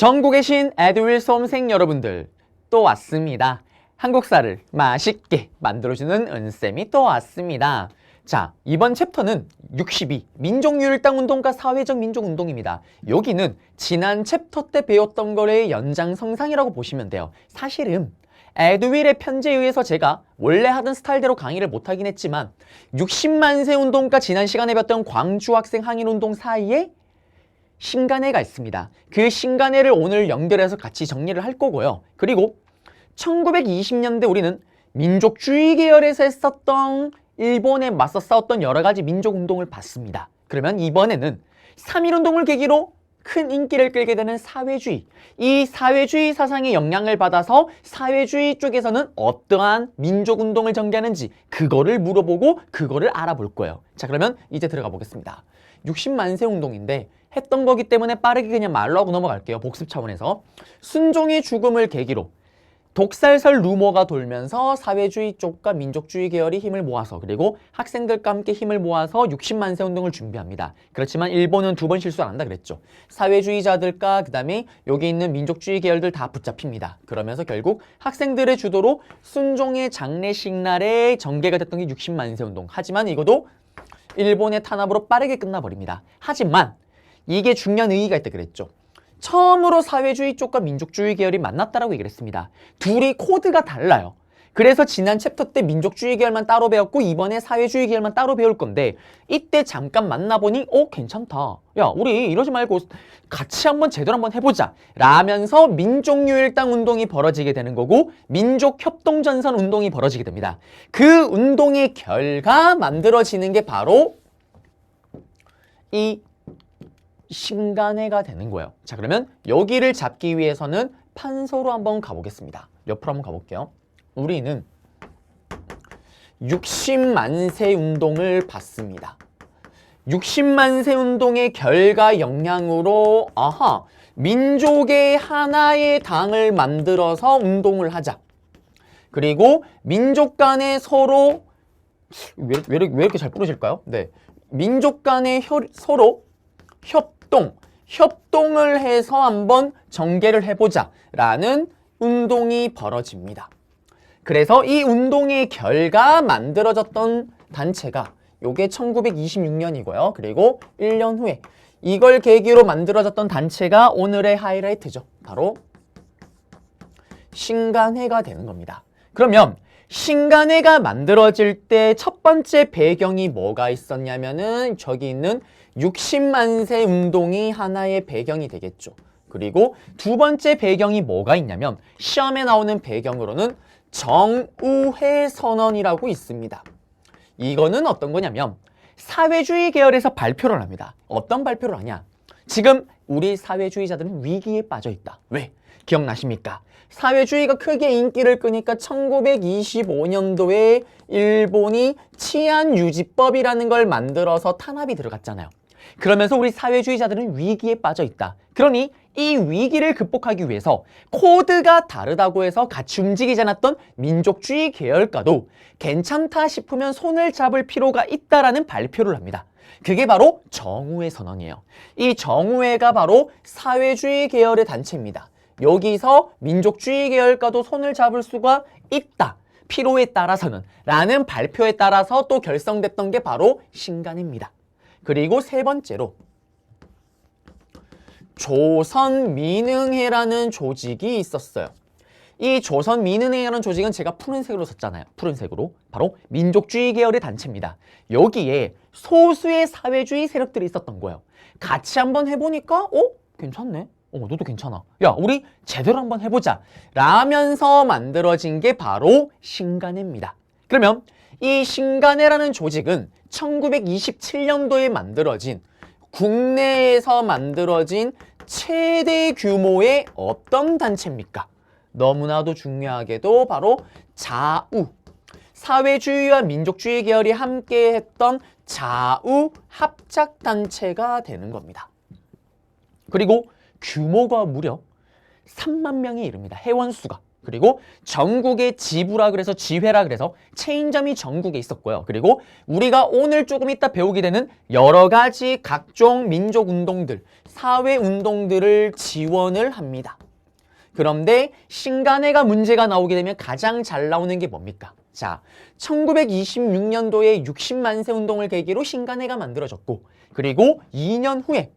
전국에 계신 에듀윌 수험생 여러분들 또 왔습니다. 한국사를 맛있게 만들어주는 은쌤이 또 왔습니다. 자, 이번 챕터는 62 민족유일당운동과 사회적 민족운동입니다. 여기는 지난 챕터 때 배웠던 거의 연장선상이라고 보시면 돼요. 사실은 에듀윌의 편지에 의해서 제가 원래 하던 스타일대로 강의를 못하긴 했지만 60만세 운동과 지난 시간에 배웠던 광주 학생 항일운동 사이에 신간회가 있습니다. 그 신간회를 오늘 연결해서 같이 정리를 할 거고요. 그리고 1920년대 우리는 민족주의 계열에서 했었던 일본에 맞서 싸웠던 여러 가지 민족운동을 봤습니다. 그러면 이번에는 3.1운동을 계기로 큰 인기를 끌게 되는 사회주의, 이 사회주의 사상의 영향을 받아서 사회주의 쪽에서는 어떠한 민족운동을 전개하는지 그거를 물어보고 그거를 알아볼 거예요. 자, 그러면 이제 들어가 보겠습니다. 60만세 운동인데 했던 거기 때문에 빠르게 그냥 말로 하고 넘어갈게요. 복습 차원에서. 순종의 죽음을 계기로 독살설 루머가 돌면서 사회주의 쪽과 민족주의 계열이 힘을 모아서, 그리고 학생들과 함께 힘을 모아서 60만세 운동을 준비합니다. 그렇지만 일본은 두 번 실수 안 한다 그랬죠. 사회주의자들과 그 다음에 여기 있는 민족주의 계열들 다 붙잡힙니다. 그러면서 결국 학생들의 주도로 순종의 장례식 날에 전개가 됐던 게 60만세 운동. 하지만 이것도 일본의 탄압으로 빠르게 끝나버립니다. 하지만 이게 중요한 의의가 있다 그랬죠. 처음으로 사회주의 쪽과 민족주의 계열이 만났다라고 얘기를 했습니다. 둘이 코드가 달라요. 그래서 지난 챕터 때 민족주의 계열만 따로 배웠고 이번에 사회주의 계열만 따로 배울 건데, 이때 잠깐 만나보니 괜찮다. 야, 우리 이러지 말고 같이 한번 제대로 한번 해보자 라면서 민족유일당 운동이 벌어지게 되는 거고, 민족협동전선 운동이 벌어지게 됩니다. 그 운동의 결과 만들어지는 게 바로 이 신간회가 되는 거예요. 자, 그러면 여기를 잡기 위해서는 판서로 한번 가보겠습니다. 옆으로 한번 가볼게요. 우리는 60만세 운동을 봤습니다. 60만세 운동의 결과 영향으로 민족의 하나의 당을 만들어서 운동을 하자. 그리고 민족 간에 서로 왜 이렇게 잘 부르실까요? 네, 민족 간에 서로 협동을 해서 한번 전개를 해보자 라는 운동이 벌어집니다. 그래서 이 운동의 결과 만들어졌던 단체가 요게 1926년이고요. 그리고 1년 후에 이걸 계기로 만들어졌던 단체가 오늘의 하이라이트죠. 바로 신간회가 되는 겁니다. 그러면 신간회가 만들어질 때 첫 번째 배경이 뭐가 있었냐면은 저기 있는 60만세 운동이 하나의 배경이 되겠죠. 그리고 두 번째 배경이 뭐가 있냐면 시험에 나오는 배경으로는 정우회 선언이라고 있습니다. 이거는 어떤 거냐면 사회주의 계열에서 발표를 합니다. 어떤 발표를 하냐? 지금 우리 사회주의자들은 위기에 빠져 있다. 왜? 기억나십니까? 사회주의가 크게 인기를 끄니까 1925년도에 일본이 치안유지법이라는 걸 만들어서 탄압이 들어갔잖아요. 그러면서 우리 사회주의자들은 위기에 빠져 있다. 그러니 이 위기를 극복하기 위해서 코드가 다르다고 해서 같이 움직이지 않았던 민족주의 계열과도 괜찮다 싶으면 손을 잡을 필요가 있다라는 발표를 합니다. 그게 바로 정우회 선언이에요. 이 정우회가 바로 사회주의 계열의 단체입니다. 여기서 민족주의 계열과도 손을 잡을 수가 있다. 필요에 따라서는 라는 발표에 따라서 또 결성됐던 게 바로 신간회입니다. 그리고 세 번째로 조선민흥회라는 조직이 있었어요. 이 조선민흥회라는 조직은 제가 푸른색으로 썼잖아요. 푸른색으로. 바로 민족주의 계열의 단체입니다. 여기에 소수의 사회주의 세력들이 있었던 거예요. 같이 한번 해보니까 괜찮네. 너도 괜찮아. 야, 우리 제대로 한번 해보자 라면서 만들어진 게 바로 신간회입니다. 그러면 이 신간회라는 조직은 1927년도에 만들어진, 국내에서 만들어진 최대 규모의 어떤 단체입니까? 너무나도 중요하게도 바로 좌우, 사회주의와 민족주의 계열이 함께 했던 좌우 합작단체가 되는 겁니다. 그리고 규모가 무려 3만 명에 이릅니다. 회원수가. 그리고 전국의 지부라 그래서 지회라 그래서 체인점이 전국에 있었고요. 그리고 우리가 오늘 조금 이따 배우게 되는 여러 가지 각종 민족운동들, 사회운동들을 지원을 합니다. 그런데 신간회가 문제가 나오게 되면 가장 잘 나오는 게 뭡니까? 자, 1926년도에 60만세 운동을 계기로 신간회가 만들어졌고, 그리고 2년 후에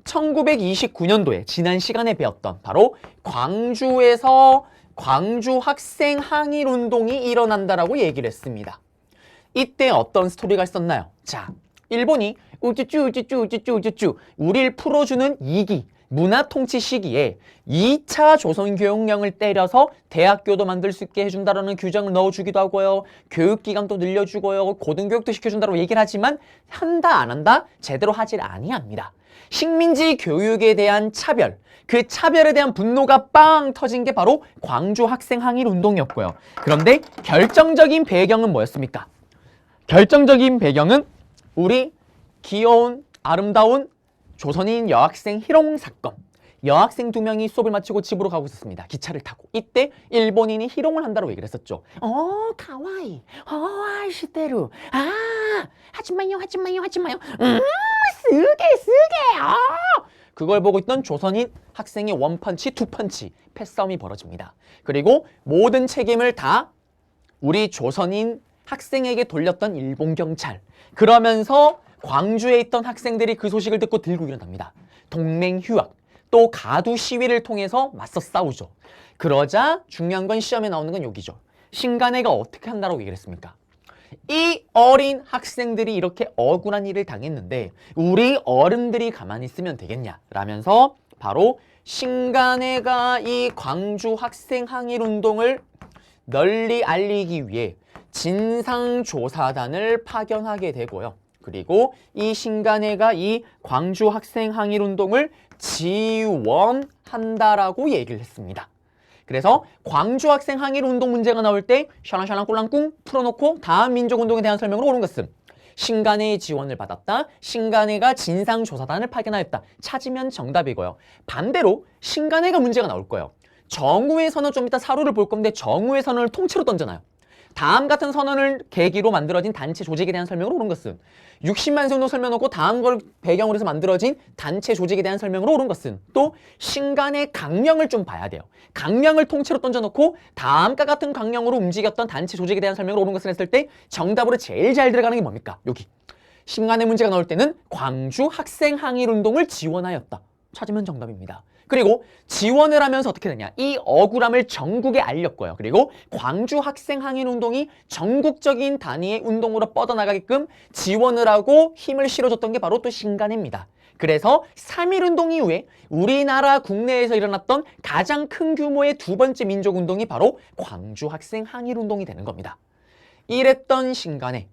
1929년도에 지난 시간에 배웠던 바로 광주에서 광주 학생 항일 운동이 일어난다라고 얘기를 했습니다. 이때 어떤 스토리가 있었나요? 자, 일본이 우쭈쭈 우리를 풀어주는 2기 문화통치 시기에 2차 조선교육령을 때려서 대학교도 만들 수 있게 해준다라는 규정을 넣어주기도 하고요. 교육기간도 늘려주고요. 고등교육도 시켜준다고 얘기를 하지만 한다 안 한다? 제대로 하질 아니합니다. 식민지 교육에 대한 차별, 그 차별에 대한 분노가 빵 터진 게 바로 광주 학생 항일 운동이었고요. 그런데 결정적인 배경은 뭐였습니까? 결정적인 배경은 우리 귀여운 아름다운 조선인 여학생 희롱 사건. 여학생 2명이 수업을 마치고 집으로 가고 있었습니다. 기차를 타고. 이때 일본인이 희롱을 한다고 얘기를 했었죠. 가와이. 아시대루. 하지마요. 쓰게. 그걸 보고 있던 조선인 학생의 원펀치, 투펀치, 패싸움이 벌어집니다. 그리고 모든 책임을 다 우리 조선인 학생에게 돌렸던 일본 경찰. 그러면서 광주에 있던 학생들이 그 소식을 듣고 들고 일어납니다. 동맹휴학, 또 가두 시위를 통해서 맞서 싸우죠. 그러자 중요한 건 시험에 나오는 건 여기죠. 신간회가 어떻게 한다고 얘기를 했습니까? 이 어린 학생들이 이렇게 억울한 일을 당했는데 우리 어른들이 가만히 있으면 되겠냐 라면서 바로 신간회가 이 광주 학생 항일 운동을 널리 알리기 위해 진상조사단을 파견하게 되고요. 그리고 이 신간회가 이 광주 학생 항일 운동을 지원한다라고 얘기를 했습니다. 그래서 광주 학생 항일 운동 문제가 나올 때 샤랑샤랑 꿀랑꿍 풀어놓고 다음 민족운동에 대한 설명으로 옳은 것은 신간회의 지원을 받았다. 신간회가 진상조사단을 파견하였다. 찾으면 정답이고요. 반대로 신간회가 문제가 나올 거예요. 정우의 선언 좀 이따 사료를 볼 건데 정우의 선언을 통째로 던져놔요. 다음 같은 선언을 계기로 만들어진 단체 조직에 대한 설명으로 옳은 것은 60만세 운동 설명하고 다음 걸 배경으로 해서 만들어진 단체 조직에 대한 설명으로 옳은 것은 또 신간의 강령을 좀 봐야 돼요. 강령을 통째로 던져놓고 다음과 같은 강령으로 움직였던 단체 조직에 대한 설명으로 옳은 것을 했을 때 정답으로 제일 잘 들어가는 게 뭡니까? 여기 신간의 문제가 나올 때는 광주 학생 항일 운동을 지원하였다. 찾으면 정답입니다. 그리고 지원을 하면서 어떻게 되냐? 이 억울함을 전국에 알렸고요. 그리고 광주 학생 항일 운동이 전국적인 단위의 운동으로 뻗어나가게끔 지원을 하고 힘을 실어줬던 게 바로 또 신간회입니다. 그래서 3.1 운동 이후에 우리나라 국내에서 일어났던 가장 큰 규모의 두 번째 민족운동이 바로 광주 학생 항일 운동이 되는 겁니다. 이랬던 신간회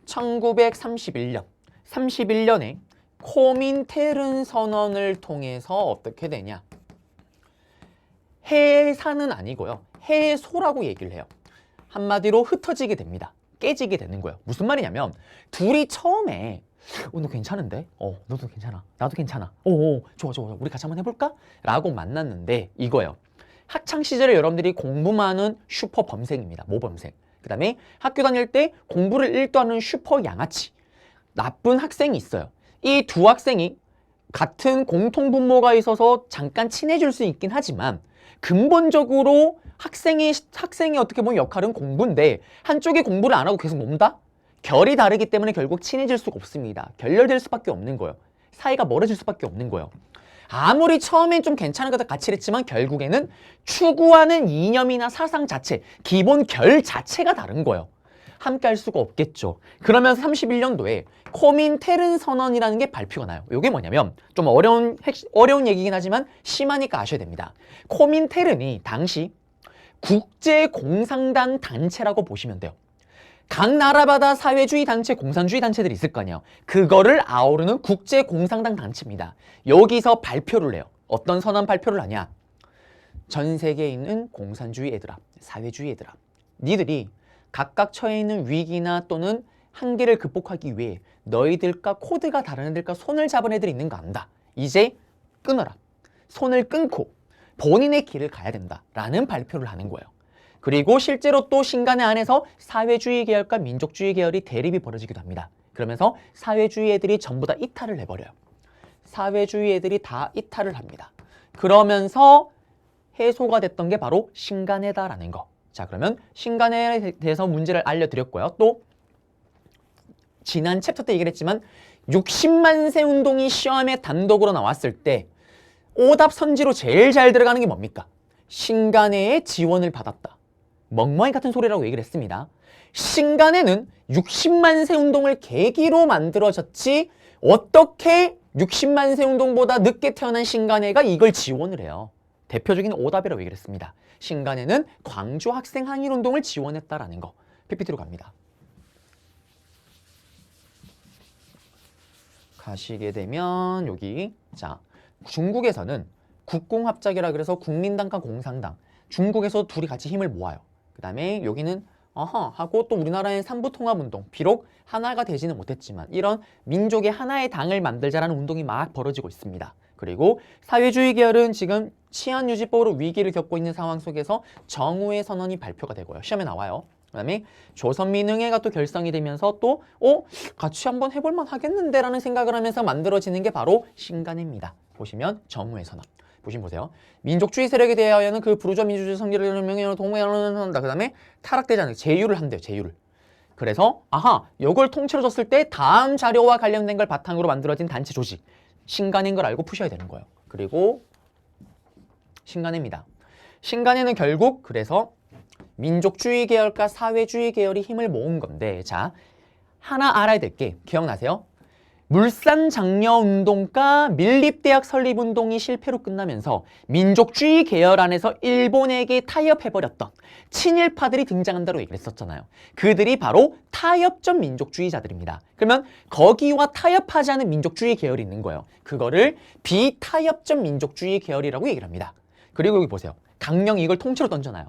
1931년에 코민테른 선언을 통해서 어떻게 되냐? 해산은 아니고요. 해소라고 얘기를 해요. 한마디로 흩어지게 됩니다. 깨지게 되는 거예요. 무슨 말이냐면 둘이 처음에 너 괜찮은데? 너도 괜찮아. 나도 괜찮아. 좋아. 우리 같이 한번 해볼까? 라고 만났는데 이거예요. 학창시절에 여러분들이 공부만 하는 슈퍼 범생입니다. 모범생. 그 다음에 학교 다닐 때 공부를 1도 하는 슈퍼 양아치. 나쁜 학생이 있어요. 이 두 학생이 같은 공통분모가 있어서 잠깐 친해질 수 있긴 하지만 근본적으로 학생의 어떻게 보면 역할은 공부인데 한쪽이 공부를 안 하고 계속 논다? 결이 다르기 때문에 결국 친해질 수가 없습니다. 결렬될 수밖에 없는 거예요. 사이가 멀어질 수밖에 없는 거예요. 아무리 처음엔 좀 괜찮은 것들 같이 했지만 결국에는 추구하는 이념이나 사상 자체, 기본 결 자체가 다른 거예요. 함께 할 수가 없겠죠. 그러면서 31년도에 코민테른 선언이라는 게 발표가 나요. 이게 뭐냐면 좀 어려운 얘기긴 하지만 심하니까 아셔야 됩니다. 코민테른이 당시 국제공산당 단체라고 보시면 돼요. 각 나라마다 사회주의 단체, 공산주의 단체들이 있을 거 아니에요. 그거를 아우르는 국제공산당 단체입니다. 여기서 발표를 해요. 어떤 선언 발표를 하냐? 전 세계에 있는 공산주의 애들아, 사회주의 애들아, 니들이 각각 처해 있는 위기나 또는 한계를 극복하기 위해 너희들과 코드가 다른 애들과 손을 잡은 애들이 있는 거 안다. 이제 끊어라. 손을 끊고 본인의 길을 가야 된다라는 발표를 하는 거예요. 그리고 실제로 또 신간의 안에서 사회주의 계열과 민족주의 계열이 대립이 벌어지기도 합니다. 그러면서 사회주의 애들이 전부 다 이탈을 해버려요. 사회주의 애들이 다 이탈을 합니다. 그러면서 해소가 됐던 게 바로 신간회다라는 거. 자, 그러면 신간회에 대해서 문제를 알려드렸고요. 또 지난 챕터 때 얘기를 했지만 60만 세 운동이 시험에 단독으로 나왔을 때 오답 선지로 제일 잘 들어가는 게 뭡니까? 신간회의 지원을 받았다. 멍멍이 같은 소리라고 얘기를 했습니다. 신간회는 60만 세 운동을 계기로 만들어졌지 어떻게 60만 세 운동보다 늦게 태어난 신간회가 이걸 지원을 해요. 대표적인 오답이라고 얘기를 했습니다. 신간회는 광주 학생 항일 운동을 지원했다라는 거. PPT로 갑니다. 가시게 되면 여기 자 중국에서는 국공합작이라 그래서 국민당과 공산당 중국에서 둘이 같이 힘을 모아요. 그 다음에 여기는 하고 또 우리나라의 삼부통합운동 비록 하나가 되지는 못했지만 이런 민족의 하나의 당을 만들자라는 운동이 막 벌어지고 있습니다. 그리고 사회주의 계열은 지금 치안유지법으로 위기를 겪고 있는 상황 속에서 정우의 선언이 발표가 되고요. 시험에 나와요. 그 다음에 조선민흥회가 또 결성이 되면서 또 같이 한번 해볼만 하겠는데 라는 생각을 하면서 만들어지는 게 바로 신간회입니다. 보시면 정우의 선언. 보세요. 민족주의 세력에 대하여는 그 부르주아 민주주의 성기를 명예로 동맹을 한다. 그 다음에 타락되지 않는 제휴를 한대요. 제휴를. 그래서 이걸 통째로 줬을 때 다음 자료와 관련된 걸 바탕으로 만들어진 단체 조직. 신간회인 걸 알고 푸셔야 되는 거예요. 그리고 신간회입니다. 신간회는 결국 그래서 민족주의 계열과 사회주의 계열이 힘을 모은 건데 자 하나 알아야 될 게 기억나세요? 물산장려운동과 밀립대학 설립운동이 실패로 끝나면서 민족주의 계열 안에서 일본에게 타협해버렸던 친일파들이 등장한다고 얘기를 했었잖아요. 그들이 바로 타협적 민족주의자들입니다. 그러면 거기와 타협하지 않은 민족주의 계열이 있는 거예요. 그거를 비타협적 민족주의 계열이라고 얘기를 합니다. 그리고 여기 보세요. 강령이 이걸 통째로 던져놔요.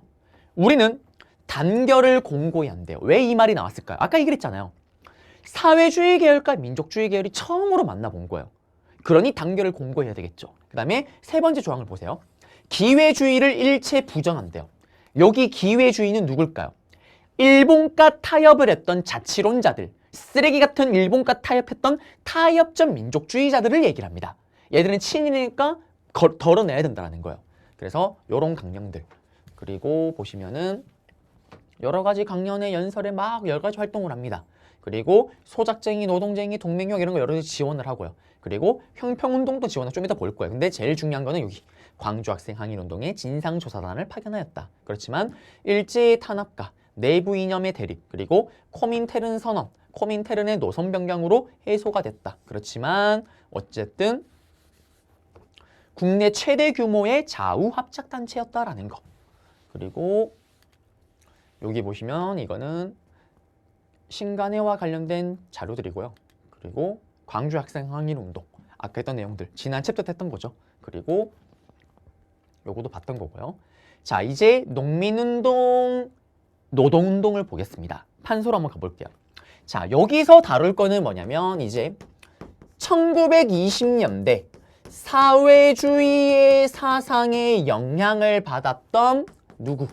우리는 단결을 공고히 한대요. 왜 이 말이 나왔을까요? 아까 얘기했잖아요. 사회주의 계열과 민족주의 계열이 처음으로 만나본 거예요. 그러니 단결을 공고히 해야 되겠죠. 그 다음에 세 번째 조항을 보세요. 기회주의를 일체 부정한대요. 여기 기회주의는 누굴까요? 일본과 타협을 했던 자치론자들, 쓰레기 같은 일본과 타협했던 타협적 민족주의자들을 얘기를 합니다. 얘들은 친일이니까 덜어내야 된다는 거예요. 그래서 이런 강령들. 그리고 보시면은 여러 가지 강연의 연설에 막 여러 가지 활동을 합니다. 그리고 소작쟁이, 노동쟁이, 동맹형 이런 거 여러 가지 지원을 하고요. 그리고 형평운동도 지원을 좀 이따 볼 거예요. 근데 제일 중요한 거는 여기 광주학생 항일운동의 진상조사단을 파견하였다. 그렇지만 일제의 탄압과 내부 이념의 대립 그리고 코민테른 선언, 코민테른의 노선 변경으로 해소가 됐다. 그렇지만 어쨌든 국내 최대 규모의 좌우합작단체였다라는 거. 그리고 여기 보시면 이거는 신간회와 관련된 자료들이고요. 그리고 광주 학생 항일운동 아까 했던 내용들 지난 챕터 때 했던 거죠. 그리고 요거도 봤던 거고요. 자 이제 농민운동, 노동운동을 보겠습니다. 판소로 한번 가볼게요. 자 여기서 다룰 거는 뭐냐면 이제 1920년대 사회주의의 사상에 영향을 받았던 누구?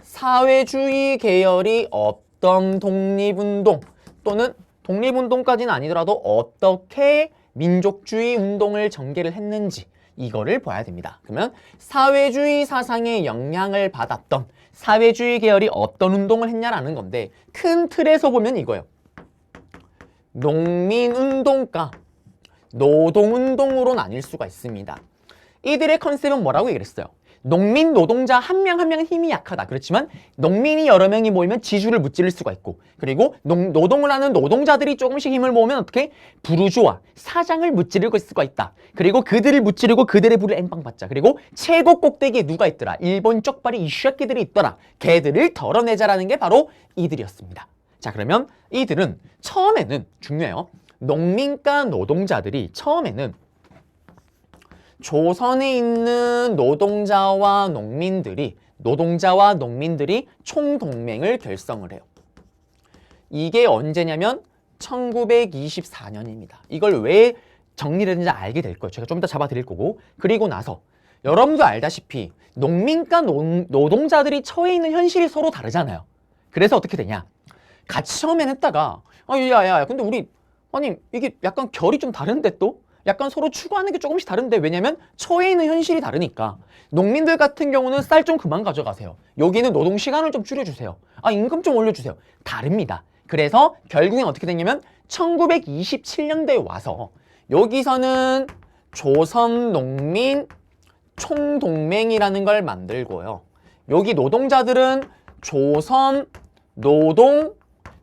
사회주의 계열이 어떤 독립운동 또는 독립운동까지는 아니더라도 어떻게 민족주의 운동을 전개를 했는지 이거를 봐야 됩니다. 그러면 사회주의 사상에 영향을 받았던 사회주의 계열이 어떤 운동을 했냐라는 건데 큰 틀에서 보면 이거예요. 농민운동과 노동운동으로 나뉠 수가 있습니다. 이들의 컨셉은 뭐라고 얘기를 했어요? 농민 노동자 한 명 한 명은 힘이 약하다. 그렇지만 농민이 여러 명이 모이면 지주를 무찌를 수가 있고 그리고 노동을 하는 노동자들이 조금씩 힘을 모으면 어떻게? 부르주아, 사장을 무찌를 수가 있다. 그리고 그들을 무찌르고 그들의 부를 엠빵받자. 그리고 최고 꼭대기에 누가 있더라? 일본 쪽발이 이 쉐끼들이 있더라. 걔들을 덜어내자라는 게 바로 이들이었습니다. 자 그러면 이들은 처음에는 중요해요. 농민과 노동자들이 처음에는 조선에 있는 노동자와 농민들이 총동맹을 결성을 해요. 이게 언제냐면 1924년입니다. 이걸 왜 정리를 했는지 알게 될 거예요. 제가 좀 이따 잡아드릴 거고. 그리고 나서 여러분도 알다시피 농민과 노동자들이 처해 있는 현실이 서로 다르잖아요. 그래서 어떻게 되냐? 같이 처음엔 했다가 야야야 근데 우리 아니 이게 약간 결이 좀 다른데 또? 약간 서로 추구하는 게 조금씩 다른데 왜냐면 처해 있는 현실이 다르니까 농민들 같은 경우는 쌀 좀 그만 가져가세요. 여기는 노동 시간을 좀 줄여주세요. 임금 좀 올려주세요. 다릅니다. 그래서 결국엔 어떻게 됐냐면 1927년대에 와서 여기서는 조선농민 총동맹이라는 걸 만들고요. 여기 노동자들은 조선노동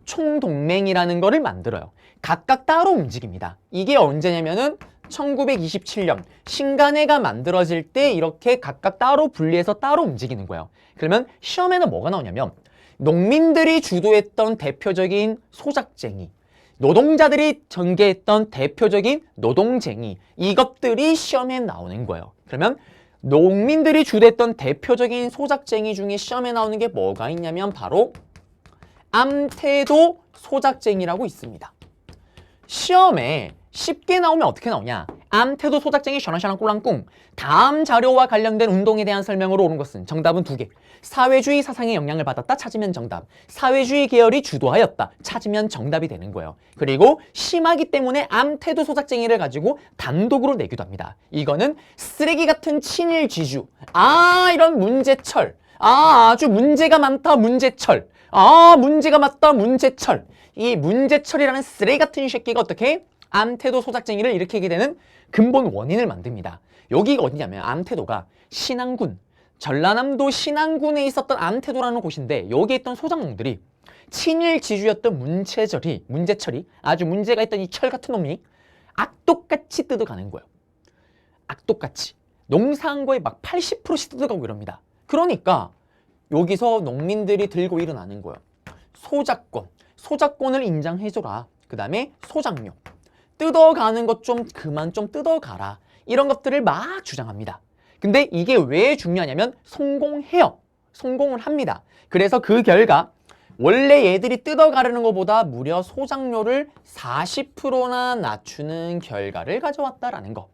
총동맹이라는 거를 만들어요. 각각 따로 움직입니다. 이게 언제냐면은 1927년 신간회가 만들어질 때 이렇게 각각 따로 분리해서 따로 움직이는 거예요. 그러면 시험에는 뭐가 나오냐면 농민들이 주도했던 대표적인 소작쟁이, 노동자들이 전개했던 대표적인 노동쟁이, 이것들이 시험에 나오는 거예요. 그러면 농민들이 주도했던 대표적인 소작쟁이 중에 시험에 나오는 게 뭐가 있냐면 바로 암태도 소작쟁이라고 있습니다. 시험에 쉽게 나오면 어떻게 나오냐? 암태도 소작쟁이 샤랑샤랑 꼴랑꿍. 다음 자료와 관련된 운동에 대한 설명으로 옳은 것은 정답은 2개. 사회주의 사상의 영향을 받았다 찾으면 정답. 사회주의 계열이 주도하였다 찾으면 정답이 되는 거예요. 그리고 심하기 때문에 암태도 소작쟁이를 가지고 단독으로 내기도 합니다. 이거는 쓰레기 같은 친일 지주. 이런 문제철. 아주 문제가 많다 문제철. 문제가 맞다 문제철. 이 문제철이라는 쓰레기 같은 새끼가 어떻게 암태도 소작쟁이를 일으키게 되는 근본 원인을 만듭니다. 여기가 어디냐면 암태도가 신안군, 전라남도 신안군에 있었던 암태도라는 곳인데 여기에 있던 소작농들이 친일 지주였던 문제철이 아주 문제가 있던 이 철 같은 놈이 악독같이 뜯어가는 거예요. 악독같이. 농사한 거에 막 80%씩 뜯어가고 이럽니다. 그러니까 여기서 농민들이 들고 일어나는 거예요. 소작권을 인정해줘라. 그 다음에 소작료. 뜯어가는 것 좀 그만 좀 뜯어가라. 이런 것들을 막 주장합니다. 근데 이게 왜 중요하냐면 성공해요. 성공을 합니다. 그래서 그 결과 원래 얘들이 뜯어가려는 것보다 무려 소작료를 40%나 낮추는 결과를 가져왔다라는 거.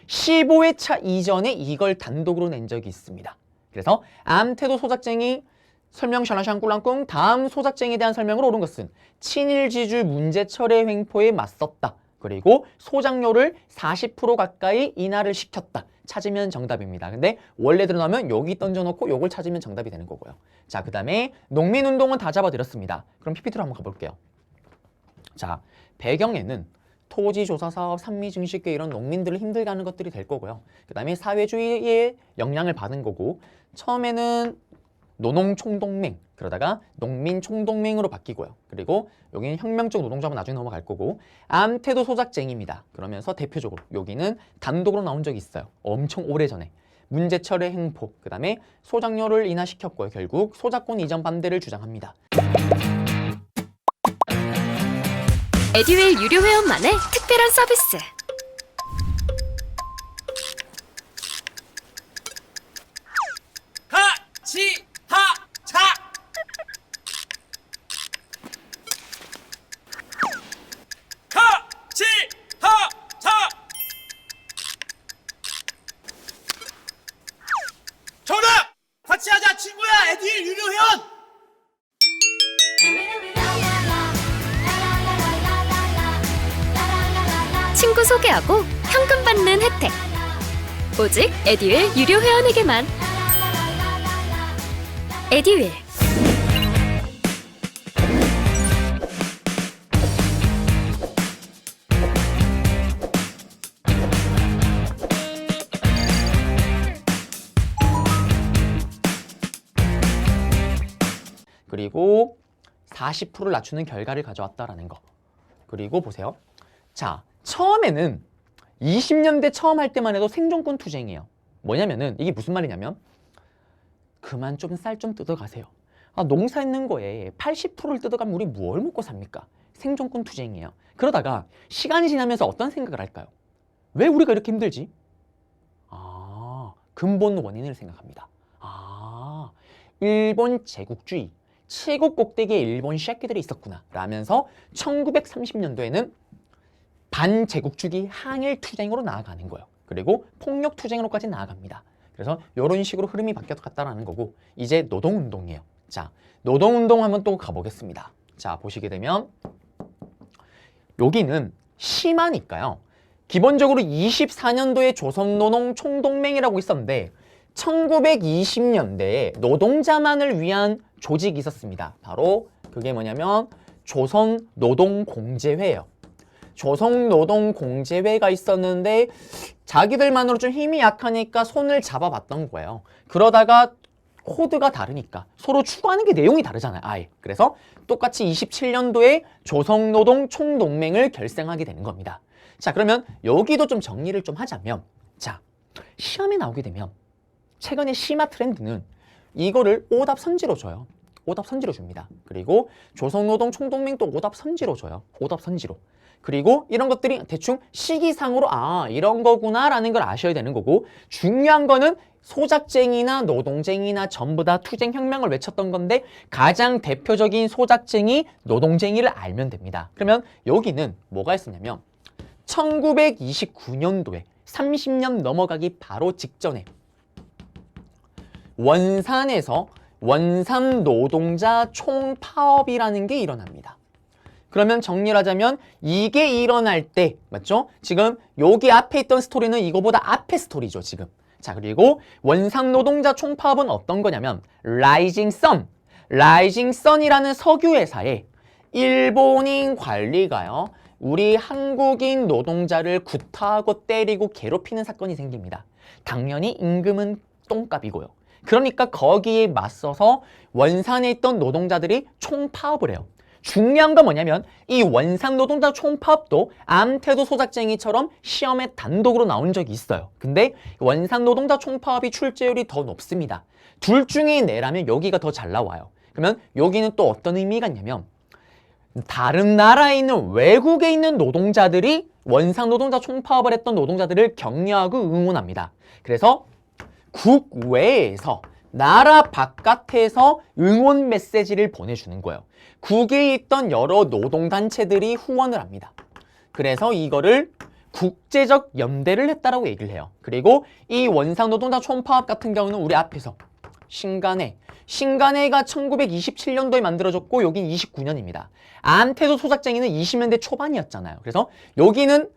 15회차 이전에 이걸 단독으로 낸 적이 있습니다. 그래서 암태도 소작쟁이 설명 샤라샹 꿀랑꿍. 다음 소작쟁이에 대한 설명을 옳은 것은 친일지주 문제철의 횡포에 맞섰다. 그리고 소작료를 40% 가까이 인하를 시켰다. 찾으면 정답입니다. 근데 원래대로 나오면 여기 던져놓고 요걸 찾으면 정답이 되는 거고요. 자, 그 다음에 농민운동은 다 잡아드렸습니다. 그럼 PPT로 한번 가볼게요. 자, 배경에는 토지조사사업, 산미증식계 이런 농민들을 힘들게 하는 것들이 될 거고요. 그 다음에 사회주의의 영향을 받은 거고 처음에는 노농총동맹, 그러다가 농민총동맹으로 바뀌고요. 그리고 여기는 혁명적 노동자만 나중에 넘어갈 거고 암태도 소작쟁이입니다. 그러면서 대표적으로 여기는 단독으로 나온 적이 있어요. 엄청 오래전에. 문제철의 횡포, 그 다음에 소작료를 인하시켰고요. 결국 소작권 이전 반대를 주장합니다. 에듀윌 유료 회원만의 특별한 서비스. 정답! 같이 하자 친구야 에듀윌 유료 회원! 친구 소개하고 현금 받는 혜택. 오직 에듀윌 유료 회원에게만. 에듀윌. 그리고 40%를 낮추는 결과를 가져왔다라는 거. 그리고 보세요. 자, 처음에는 20년대 처음 할 때만 해도 생존권 투쟁이에요. 뭐냐면은 이게 무슨 말이냐면 그만 좀 쌀 좀 뜯어가세요. 농사 있는 거에 80%를 뜯어가면 우리 뭘 먹고 삽니까? 생존권 투쟁이에요. 그러다가 시간이 지나면서 어떤 생각을 할까요? 왜 우리가 이렇게 힘들지? 근본 원인을 생각합니다. 일본 제국주의, 최고 꼭대기에 일본 쉐끼들이 있었구나 라면서 1930년도에는 반제국주의 항일 투쟁으로 나아가는 거예요. 그리고 폭력 투쟁으로까지 나아갑니다. 그래서 이런 식으로 흐름이 바뀌었다라는 거고 이제 노동운동이에요. 자, 노동운동 한번 또 가보겠습니다. 자, 보시게 되면 여기는 심하니까요. 기본적으로 24년도에 조선노동총동맹이라고 있었는데 1920년대에 노동자만을 위한 조직이 있었습니다. 바로 그게 뭐냐면 조선노동공제회예요. 조선노동공제회가 있었는데 자기들만으로 좀 힘이 약하니까 손을 잡아봤던 거예요. 그러다가 코드가 다르니까 서로 추구하는 게 내용이 다르잖아요. 아예. 그래서 똑같이 27년도에 조선노동총동맹을 결성하게 되는 겁니다. 자, 그러면 여기도 좀 정리를 좀 하자면 자, 시험에 나오게 되면 최근의 심화 트렌드는 이거를 오답 선지로 줘요. 오답 선지로 줍니다. 그리고 조선노동총동맹도 오답 선지로 줘요. 오답 선지로. 그리고 이런 것들이 대충 시기상으로 아 이런 거구나 라는 걸 아셔야 되는 거고 중요한 거는 소작쟁이나 노동쟁이나 전부 다 투쟁혁명을 외쳤던 건데 가장 대표적인 소작쟁이, 노동쟁이를 알면 됩니다. 그러면 여기는 뭐가 있었냐면 1929년도에 30년 넘어가기 바로 직전에 원산에서 원산 노동자 총파업이라는 게 일어납니다. 그러면 정리를 하자면 이게 일어날 때 맞죠? 지금 여기 앞에 있던 스토리는 이거보다 앞에 스토리죠 지금. 자, 그리고 원산 노동자 총파업은 어떤 거냐면 라이징 선이라는 석유 회사에 일본인 관리가요 우리 한국인 노동자를 구타하고 때리고 괴롭히는 사건이 생깁니다. 당연히 임금은 똥값이고요. 그러니까 거기에 맞서서 원산에 있던 노동자들이 총파업을 해요. 중요한 건 뭐냐면 이 원산 노동자 총파업도 암태도 소작쟁이처럼 시험에 단독으로 나온 적이 있어요. 근데 원산 노동자 총파업이 출제율이 더 높습니다. 둘 중에 내라면 여기가 더 잘 나와요. 그러면 여기는 또 어떤 의미가 있냐면 다른 나라에 있는 외국에 있는 노동자들이 원산 노동자 총파업을 했던 노동자들을 격려하고 응원합니다. 그래서 국외에서 나라 바깥에서 응원 메시지를 보내주는 거예요. 국외에 있던 여러 노동단체들이 후원을 합니다. 그래서 이거를 국제적 연대를 했다라고 얘기를 해요. 그리고 이 원산 노동자 총파업 같은 경우는 우리 앞에서 신간회가 1927년도에 만들어졌고 여긴 29년입니다. 암태도 소작쟁이는 20년대 초반이었잖아요. 그래서 여기는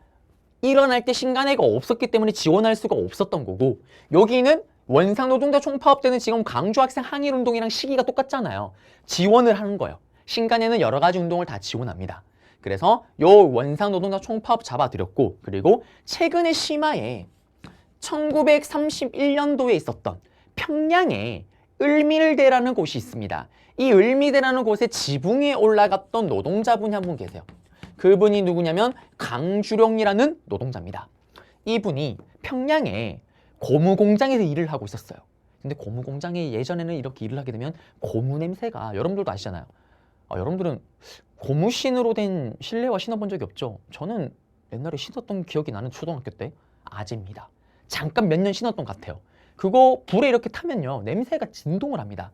일어날 때 신간회가 없었기 때문에 지원할 수가 없었던 거고 여기는 원산 노동자 총파업 때는 지금 강주 학생 항일 운동이랑 시기가 똑같잖아요. 지원을 하는 거예요. 신간회는 여러 가지 운동을 다 지원합니다. 그래서 요 원산 노동자 총파업 잡아드렸고 그리고 최근에 심화에 1931년도에 있었던 평양에 을밀대라는 곳이 있습니다. 이 을밀대라는 곳에 지붕 위에 올라갔던 노동자분이 한 분 계세요. 그분이 누구냐면 강주룡이라는 노동자입니다. 이분이 평양에 고무공장에서 일을 하고 있었어요. 근데 고무공장에 예전에는 이렇게 일을 하게 되면 고무 냄새가 여러분들도 아시잖아요. 여러분들은 고무신으로 된 실내화 신어본 적이 없죠? 저는 옛날에 신었던 기억이 나는 초등학교 때 아재입니다. 잠깐 몇 년 신었던 것 같아요. 그거 불에 이렇게 타면요 냄새가 진동을 합니다.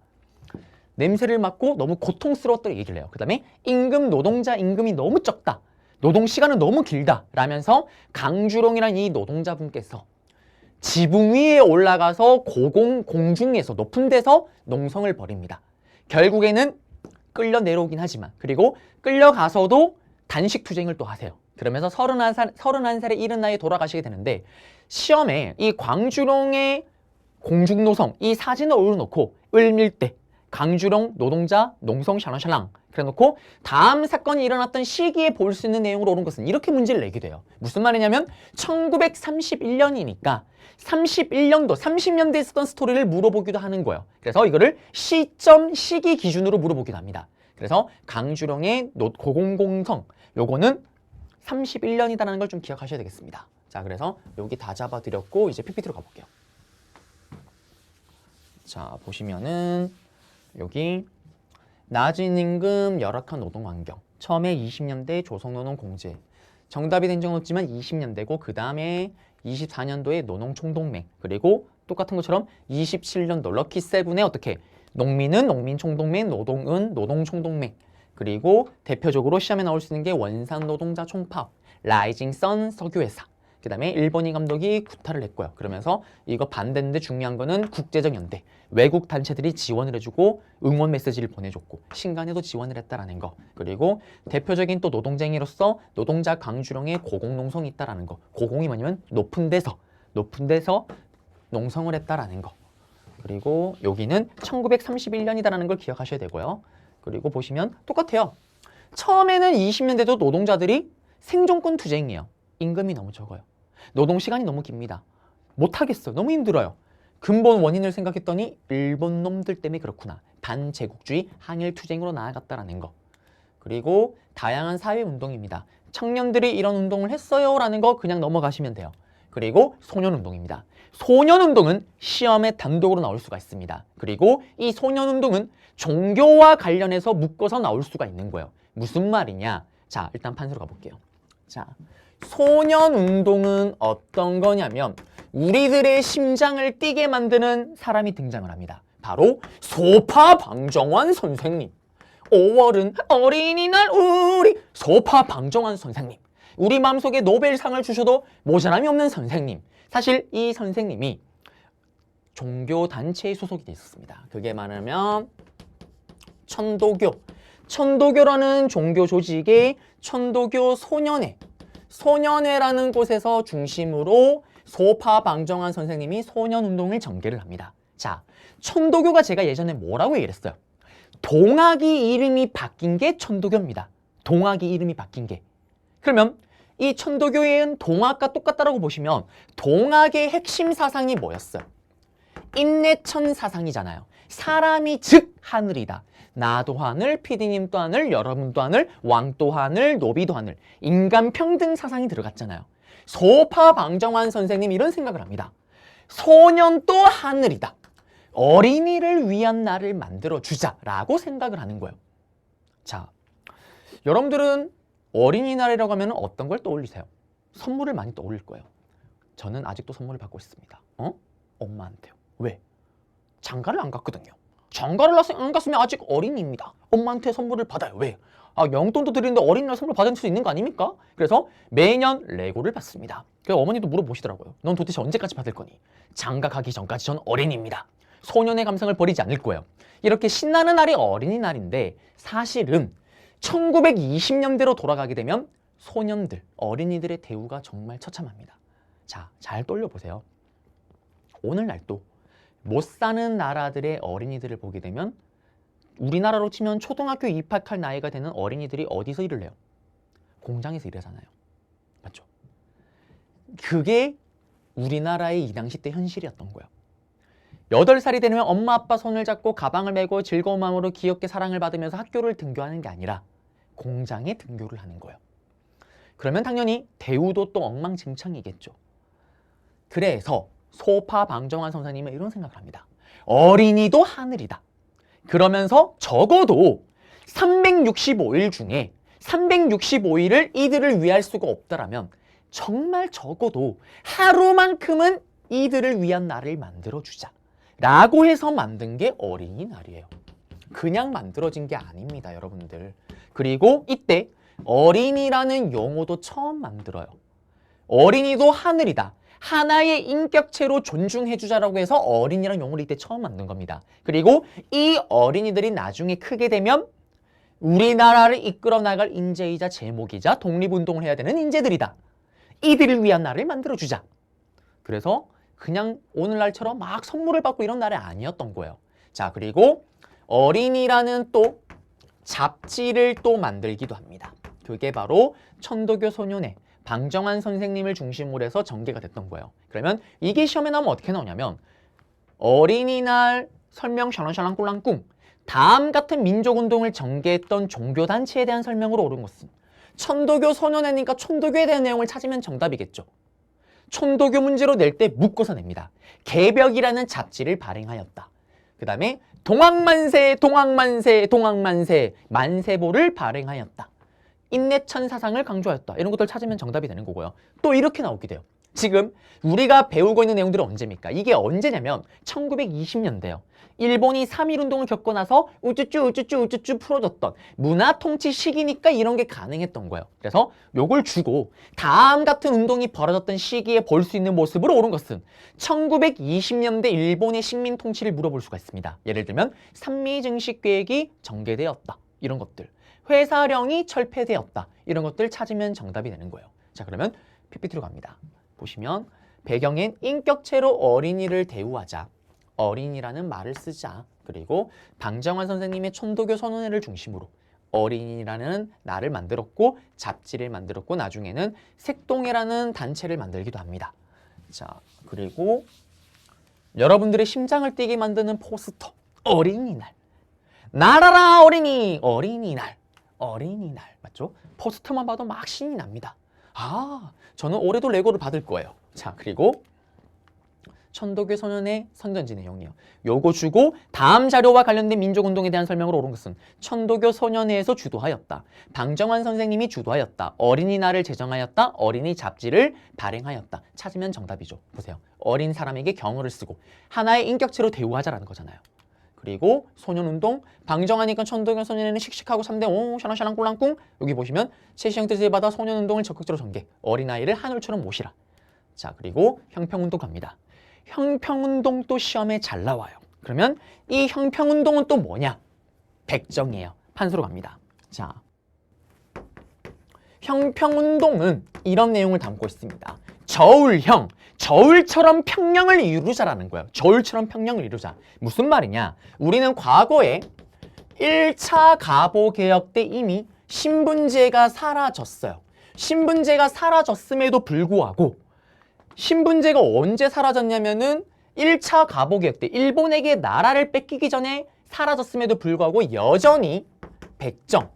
냄새를 맡고 너무 고통스러웠다고 얘기를 해요. 그 다음에 노동자 임금이 너무 적다. 노동시간은 너무 길다. 라면서 강주롱이라는 이 노동자분께서 지붕 위에 올라가서 공중에서 높은 데서 농성을 벌입니다. 결국에는 끌려 내려오긴 하지만 그리고 끌려가서도 단식 투쟁을 또 하세요. 그러면서 31살의 이른 나이에 돌아가시게 되는데 시험에 이 광주롱의 공중노성 이 사진을 올려놓고 을밀대 강주롱 노동자 농성 샤랑샤랑 그래놓고 다음 사건이 일어났던 시기에 볼 수 있는 내용으로 오른 것은 이렇게 문제를 내게 돼요. 무슨 말이냐면 1931년이니까 31년도 30년대에 있었던 스토리를 물어보기도 하는 거예요. 그래서 이거를 시기 기준으로 물어보기도 합니다. 그래서 강주룡의 고공공성 요거는 31년이다라는 걸 좀 기억하셔야 되겠습니다. 자, 그래서 여기 다 잡아드렸고 이제 PPT로 가볼게요. 자, 보시면은 여기 낮은 임금, 열악한 노동환경. 처음에 20년대 조선노동공제. 정답이 된 적은 없지만 20년대고 그 다음에 24년도에 노농총동맹. 그리고 똑같은 것처럼 27년도 럭키세븐에 어떻게 농민은 농민총동맹, 노동은 노동총동맹. 그리고 대표적으로 시험에 나올 수 있는 게 원산 노동자 총파업, 라이징 선 석유회사. 그 다음에 일본인 감독이 구타를 했고요. 그러면서 이거 반대인데 중요한 거는 국제적 연대, 외국 단체들이 지원을 해주고 응원 메시지를 보내줬고 신간에도 지원을 했다라는 거. 그리고 대표적인 또 노동쟁이로서 노동자 강주령의 고공농성이 있다라는 거. 고공이 뭐냐면 높은 데서 농성을 했다라는 거. 그리고 여기는 1931년이다라는 걸 기억하셔야 되고요. 그리고 보시면 똑같아요. 처음에는 20년대도 노동자들이 생존권 투쟁이에요. 임금이 너무 적어요. 노동시간이 너무 깁니다. 못하겠어요. 너무 힘들어요. 근본 원인을 생각했더니 일본 놈들 때문에 그렇구나. 반제국주의 항일투쟁으로 나아갔다라는 거. 그리고 다양한 사회운동입니다. 청년들이 이런 운동을 했어요 라는 거 그냥 넘어가시면 돼요. 그리고 소년운동입니다. 소년운동은 시험에 단독으로 나올 수가 있습니다. 그리고 이 소년운동은 종교와 관련해서 묶어서 나올 수가 있는 거예요. 무슨 말이냐? 자, 일단 판서로 가볼게요. 자, 소년운동은 어떤 거냐면 우리들의 심장을 뛰게 만드는 사람이 등장을 합니다. 바로 소파방정환 선생님. 5월은 어린이날 우리 소파방정환 선생님. 우리 마음속에 노벨상을 주셔도 모자람이 없는 선생님. 사실 이 선생님이 종교단체에 소속이 돼 있었습니다. 그게 말하면 천도교라는 종교 조직의 천도교 소년회라는 곳에서 중심으로 소파방정환 선생님이 소년운동을 전개를 합니다. 자, 천도교가 제가 예전에 뭐라고 얘기를 했어요? 동학이 이름이 바뀐 게 천도교입니다. 동학이 이름이 바뀐 게. 그러면 이 천도교에는 동학과 똑같다라고 보시면 동학의 핵심 사상이 뭐였어요? 인내천 사상이잖아요. 사람이 즉 하늘이다. 나도 하늘, PD님도 하늘, 여러분도 하늘, 왕도 하늘, 노비도 하늘. 인간 평등 사상이 들어갔잖아요. 소파방정환 선생님이 이런 생각을 합니다. 소년도 하늘이다. 어린이를 위한 날을 만들어주자라고 생각을 하는 거예요. 자, 여러분들은 어린이날이라고 하면 어떤 걸 떠올리세요? 선물을 많이 떠올릴 거예요. 저는 아직도 선물을 받고 있습니다. 엄마한테요. 왜? 장가를 안 갔거든요. 장가를 안 갔으면 아직 어린이입니다. 엄마한테 선물을 받아요. 왜? 용돈도 드리는데 어린이날 선물 받을 수 있는 거 아닙니까? 그래서 매년 레고를 받습니다. 그래서 어머니도 물어보시더라고요. 넌 도대체 언제까지 받을 거니? 장가 가기 전까지 전 어린이입니다. 소년의 감성을 버리지 않을 거예요. 이렇게 신나는 날이 어린이날인데 사실은 1920년대로 돌아가게 되면 소년들, 어린이들의 대우가 정말 처참합니다. 자, 잘 떠올려보세요. 오늘날도 못 사는 나라들의 어린이들을 보게 되면 우리나라로 치면 초등학교 입학할 나이가 되는 어린이들이 어디서 일을 해요? 공장에서 일하잖아요. 맞죠? 그게 우리나라의 이 당시 때 현실이었던 거예요. 8살이 되면 엄마 아빠 손을 잡고 가방을 메고 즐거운 마음으로 귀엽게 사랑을 받으면서 학교를 등교하는 게 아니라 공장에 등교를 하는 거예요. 그러면 당연히 대우도 또 엉망진창이겠죠. 그래서 소파방정환 선생님은 이런 생각을 합니다. 어린이도 하늘이다. 그러면서 적어도 365일 중에 365일을 이들을 위할 수가 없다라면 정말 적어도 하루만큼은 이들을 위한 날을 만들어주자 라고 해서 만든 게 어린이날이에요. 그냥 만들어진 게 아닙니다, 여러분들. 그리고 이때 어린이라는 용어도 처음 만들어요. 어린이도 하늘이다. 하나의 인격체로 존중해주자라고 해서 어린이라는 용어를 이때 처음 만든 겁니다. 그리고 이 어린이들이 나중에 크게 되면 우리나라를 이끌어 나갈 인재이자 제목이자 독립운동을 해야 되는 인재들이다. 이들을 위한 날을 만들어주자. 그래서 그냥 오늘날처럼 막 선물을 받고 이런 날이 아니었던 거예요. 자, 그리고 어린이라는 또 잡지를 또 만들기도 합니다. 그게 바로 천도교 소년회 방정환 선생님을 중심으로 해서 전개가 됐던 거예요. 그러면 이게 시험에 나오면 어떻게 나오냐면 어린이날 설명 샤랑샤랑 꿀랑꿍 다음 같은 민족운동을 전개했던 종교단체에 대한 설명으로 옳은 것은 천도교 소년회니까 천도교에 대한 내용을 찾으면 정답이겠죠. 천도교 문제로 낼 때 묶어서 냅니다. 개벽이라는 잡지를 발행하였다. 그 다음에 동학만세 만세보를 발행하였다. 인내천 사상을 강조하였다. 이런 것들 찾으면 정답이 되는 거고요. 또 이렇게 나오게 돼요. 지금 우리가 배우고 있는 내용들은 언제입니까? 이게 언제냐면 1920년대요. 일본이 3.1운동을 겪고 나서 우쭈쭈 풀어줬던 문화 통치 시기니까 이런 게 가능했던 거예요. 그래서 요걸 주고 다음 같은 운동이 벌어졌던 시기에 볼 수 있는 모습으로 옳은 것은 1920년대 일본의 식민 통치를 물어볼 수가 있습니다. 예를 들면 산미 증식 계획이 전개되었다. 이런 것들. 회사령이 철폐되었다. 이런 것들 찾으면 정답이 되는 거예요. 자, 그러면 PPT로 갑니다. 보시면 배경엔 인격체로 어린이를 대우하자. 어린이라는 말을 쓰자. 그리고 방정환 선생님의 천도교 선언회를 중심으로 어린이라는 날을 만들었고 잡지를 만들었고 나중에는 색동회라는 단체를 만들기도 합니다. 자, 그리고 여러분들의 심장을 뛰게 만드는 포스터. 어린이날. 날아라 어린이. 어린이날. 어린이날. 맞죠? 포스터만 봐도 막 신이 납니다. 아, 저는 올해도 레고를 받을 거예요. 자, 그리고 천도교 소년의 선전지 내용이요. 요거 주고 다음 자료와 관련된 민족운동에 대한 설명으로 옳은 것은 천도교 소년회에서 주도하였다. 방정환 선생님이 주도하였다. 어린이날을 제정하였다. 어린이 잡지를 발행하였다. 찾으면 정답이죠. 보세요. 어린 사람에게 경어를 쓰고 하나의 인격체로 대우하자라는 거잖아요. 그리고 소년운동, 방정하니까 천도교 소년회는 씩씩하고 3대 오 샤랑샤랑 꿀랑꿍. 여기 보시면 최시형 뜻을 받아 소년운동을 적극적으로 전개. 어린아이를 하늘처럼 모시라. 자, 그리고 형평운동 갑니다. 형평운동도 시험에 잘 나와요. 그러면 이 형평운동은 또 뭐냐? 백정이에요. 판서로 갑니다. 자, 형평운동은 이런 내용을 담고 있습니다. 저울형, 저울처럼 평령을 이루자라는 거예요. 저울처럼 평령을 이루자. 무슨 말이냐? 우리는 과거에 1차 가보개혁 때 이미 신분제가 사라졌어요. 신분제가 사라졌음에도 불구하고 신분제가 언제 사라졌냐면은 1차 가보개혁 때 일본에게 나라를 뺏기기 전에 사라졌음에도 불구하고 여전히 백정,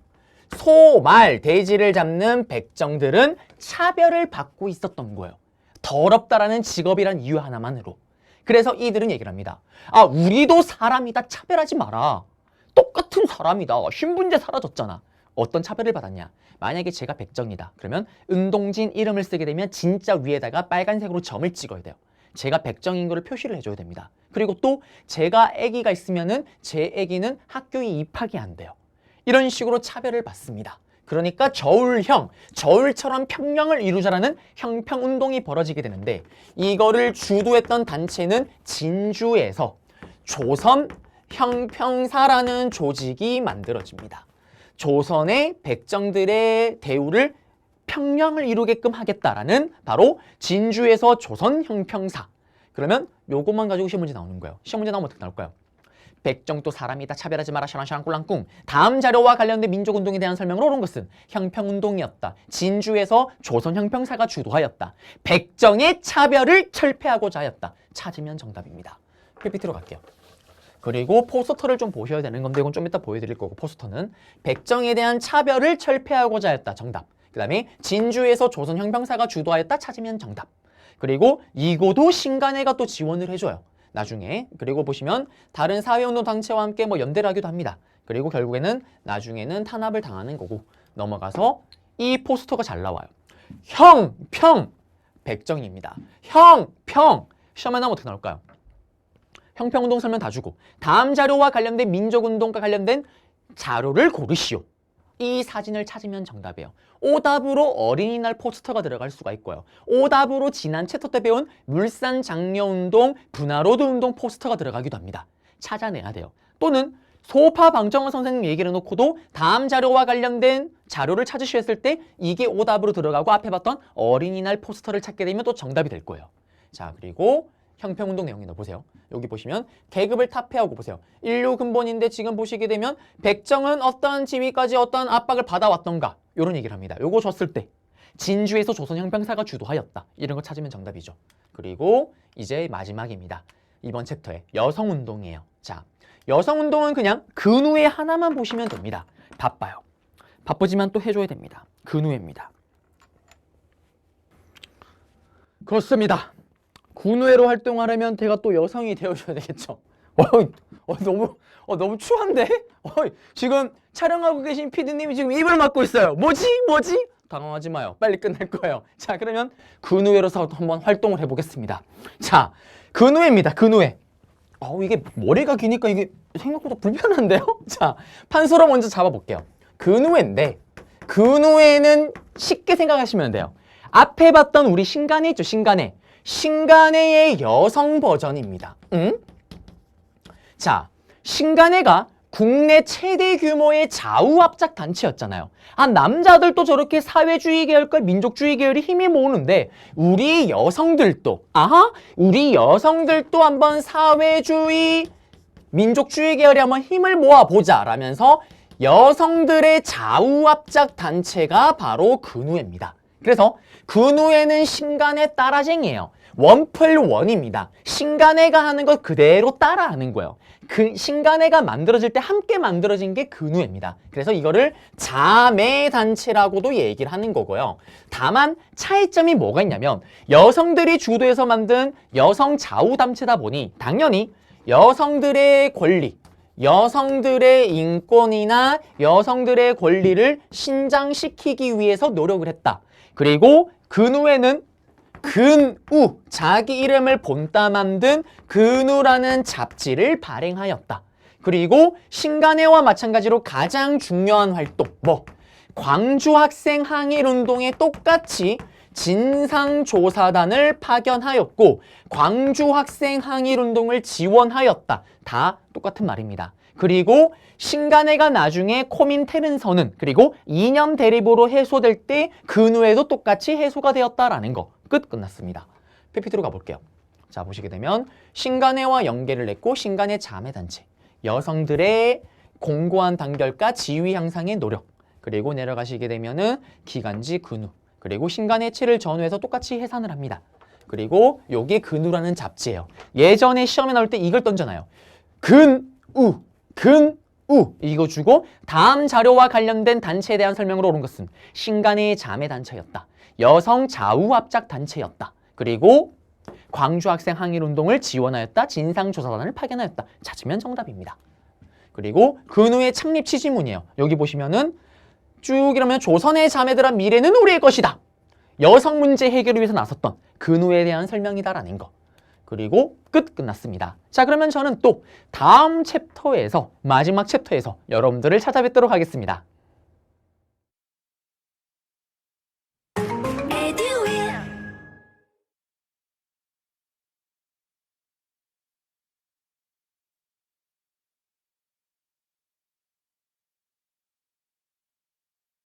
소, 말, 돼지를 잡는 백정들은 차별을 받고 있었던 거예요. 더럽다라는 직업이란 이유 하나만으로. 그래서 이들은 얘기를 합니다. 아, 우리도 사람이다. 차별하지 마라. 똑같은 사람이다. 신분제 사라졌잖아. 어떤 차별을 받았냐? 만약에 제가 백정이다. 그러면 은동진 이름을 쓰게 되면 진짜 위에다가 빨간색으로 점을 찍어야 돼요. 제가 백정인 거를 표시를 해줘야 됩니다. 그리고 또 제가 아기가 있으면은 제 아기는 학교에 입학이 안 돼요. 이런 식으로 차별을 받습니다. 그러니까 저울형, 저울처럼 평령을 이루자라는 형평운동이 벌어지게 되는데 이거를 주도했던 단체는 진주에서 조선 형평사라는 조직이 만들어집니다. 조선의 백정들의 대우를 평령을 이루게끔 하겠다라는 바로 진주에서 조선 형평사. 그러면 요것만 가지고 시험 문제 나오는 거예요. 시험 문제 나오면 어떻게 나올까요? 백정도 사람이다. 차별하지 마라. 샤랑샤랑 꿀랑꿍. 다음 자료와 관련된 민족운동에 대한 설명으로 옳은 것은 형평운동이었다. 진주에서 조선 형평사가 주도하였다. 백정의 차별을 철폐하고자 하였다. 찾으면 정답입니다. PPT로 갈게요. 그리고 포스터를 좀 보셔야 되는 건데 이건 좀 이따 보여드릴 거고 포스터는 백정에 대한 차별을 철폐하고자 했다. 정답. 그 다음에 진주에서 조선 형평사가 주도하였다. 찾으면 정답. 그리고 이고도 신간회가 또 지원을 해줘요. 나중에. 그리고 보시면 다른 사회운동 단체와 함께 뭐 연대를 하기도 합니다. 그리고 결국에는 나중에는 탄압을 당하는 거고 넘어가서 이 포스터가 잘 나와요. 형, 평, 백정입니다. 형, 평. 시험에 나오면 어떻게 나올까요? 형평운동 설명 다 주고 다음 자료와 관련된 민족운동과 관련된 자료를 고르시오. 이 사진을 찾으면 정답이에요. 오답으로 어린이날 포스터가 들어갈 수가 있고요. 오답으로 지난 챕터 때 배운 물산 장려운동, 분화로드 운동 포스터가 들어가기도 합니다. 찾아내야 돼요. 또는 소파 방정환 선생님 얘기를 놓고도 다음 자료와 관련된 자료를 찾으셨을 때 이게 오답으로 들어가고 앞에 봤던 어린이날 포스터를 찾게 되면 또 정답이 될 거예요. 자, 그리고 형평운동 내용이다. 보세요. 여기 보시면 계급을 타폐하고 보세요. 인류 근본인데 지금 보시게 되면 백정은 어떠한 지위까지 어떠한 압박을 받아왔던가 이런 얘기를 합니다. 요거 줬을 때 진주에서 조선 형평사가 주도하였다. 이런 거 찾으면 정답이죠. 그리고 이제 마지막입니다. 이번 챕터에 여성운동이에요. 자, 여성운동은 그냥 근후에 하나만 보시면 됩니다. 바빠요. 바쁘지만 또 해줘야 됩니다. 근후회입니다. 그렇습니다. 군우회로 활동하려면 제가 또 여성이 되어줘야 되겠죠. 너무 추한데? 지금 촬영하고 계신 PD님이 지금 입을 막고 있어요. 뭐지? 당황하지 마요. 빨리 끝날 거예요. 자, 그러면 근우회로서 한번 활동을 해보겠습니다. 자, 근우회입니다. 근우회. 이게 머리가 기니까 이게 생각보다 불편한데요? 자, 판서로 먼저 잡아볼게요. 근우회인데 근우회는 쉽게 생각하시면 돼요. 앞에 봤던 우리 신간회 있죠? 신간회. 신간회의 여성 버전입니다. 응? 자, 신간회가 국내 최대 규모의 좌우합작 단체였잖아요. 남자들도 저렇게 사회주의 계열과 민족주의 계열이 힘이 모으는데 우리 여성들도 한번 사회주의, 민족주의 계열에 한번 힘을 모아보자 라면서 여성들의 좌우합작 단체가 바로 근우회입니다. 그래서 근우회는 신간회 따라쟁이에요. 원플원입니다. 신간회가 하는 것 그대로 따라하는 거예요. 그 신간회가 만들어질 때 함께 만들어진 게 근우회입니다. 그래서 이거를 자매단체라고도 얘기를 하는 거고요. 다만 차이점이 뭐가 있냐면 여성들이 주도해서 만든 여성 좌우단체다 보니 당연히 여성들의 권리, 여성들의 인권이나 여성들의 권리를 신장시키기 위해서 노력을 했다. 그리고 근우회는 근우, 자기 이름을 본따 만든 근우라는 잡지를 발행하였다. 그리고 신간회와 마찬가지로 가장 중요한 활동, 광주 학생 항일운동에 똑같이 진상조사단을 파견하였고 광주 학생 항일운동을 지원하였다. 다 똑같은 말입니다. 그리고 신간회가 나중에 코민테른선언 그리고 이념 대립으로 해소될 때 근우회도 똑같이 해소가 되었다라는 거. 끝났습니다. PPT로 가볼게요. 자, 보시게 되면 신간회와 연계를 냈고 신간회 자매단체, 여성들의 공고한 단결과 지위 향상의 노력, 그리고 내려가시게 되면은 기간지 근우, 그리고 신간회체를 전후해서 똑같이 해산을 합니다. 그리고 요게 근우라는 잡지예요. 예전에 시험에 나올 때 이걸 던져놔요. 근우 이거 주고 다음 자료와 관련된 단체에 대한 설명으로 옳은 것은 신간회의 자매단체였다. 여성 좌우합작 단체였다. 그리고 광주 학생 항일운동을 지원하였다. 진상조사단을 파견하였다. 찾으면 정답입니다. 그리고 근우의 창립 취지문이에요. 여기 보시면은 쭉 이러면 조선의 자매들아 미래는 우리의 것이다. 여성 문제 해결을 위해서 나섰던 근우에 대한 설명이다라는 거. 그리고 끝났습니다. 자, 그러면 저는 또 다음 챕터에서 마지막 챕터에서 여러분들을 찾아뵙도록 하겠습니다.